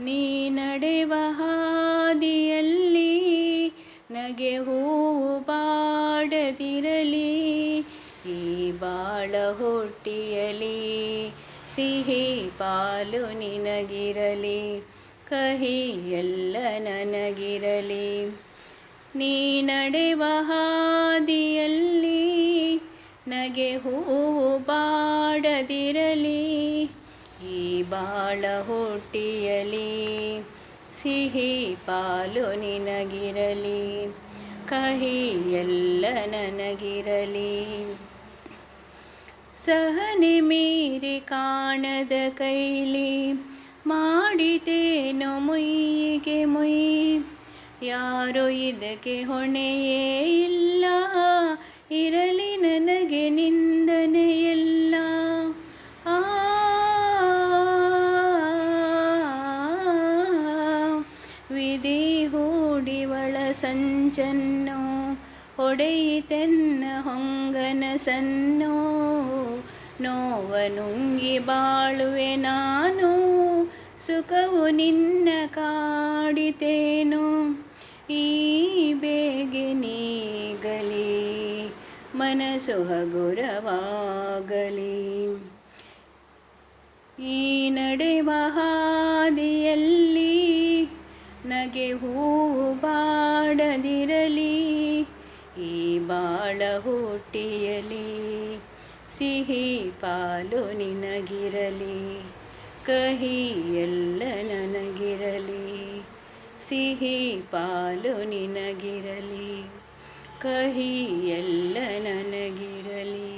ನೀ ನಡೆವ ಹಾದಿಯಲ್ಲಿ ನಗೆ ಹೂವು ಬಾಡದಿರಲಿ, ಈ ಬಾಳ ಹೊಟ್ಟಿಯಲಿ ಸಿಹಿ ಪಾಲು ನಿನಗಿರಲಿ, ಕಹಿ ಎಲ್ಲ ನನಗಿರಲಿ. ನೀ ನಡೆವ ಹಾದಿಯಲ್ಲಿ ನಗೆ ಹೂವು ಬಾಡದಿರಲಿ, ಈ ಬಾಳ ಹೊಟ್ಟಿಯಲಿ ಸಿಹಿ ಪಾಲು ನಿನಗಿರಲಿ, ಕಹಿ ಎಲ್ಲ ನನಗಿರಲಿ. ಸಹನೆ ಮೀರಿ ಕಾಣದ ಕೈಲಿ ಮಾಡಿತೇನೋ ಮೊಯ್ಯಿಗೆ ಮೊಯ್, ಯಾರೋ ಇದಕ್ಕೆ ಹೊಣೆಯೇ ಇಲ್ಲ, ಇರಲಿ ನನಗೆ ನಿಂದನೆಯೆಲ್ಲ. ಆ ವಿಧಿ ಹೂಡಿವಳ ಸಂಚನ್ನೋ, ಹೊಡೆಯಿತೆನ್ನ ಹೊಂಗನ ಸನ್ನೋ, ನೋವ ನುಂಗಿ ಬಾಳುವೆ ನಾನು, ಸುಖವು ನಿನ್ನ ಕಾಡಿತೇನು, ಈ ಬೇಗೆ ನೀಗಲಿ ಮನಸ್ಸು ಹಗುರವಾಗಲಿ. ಈ ನಡೆವ ಹಾದಿಯಲ್ಲಿ ನಗೆ ಹೂವು ಬಾಡದಿರಲಿ, ಈ ಬಾಳ ಹೊಟ್ಟಿಯಲಿ ಸಿಹಿ ಪಾಲು ನಿನಗಿರಲಿ, ಕಹಿ ಎಲ್ಲ ನನಗಿರಲಿ. ಸಿಹಿ ಪಾಲು ನಿನಗಿರಲಿ, ಕಹಿ ಎಲ್ಲ ನನಗಿರಲಿ.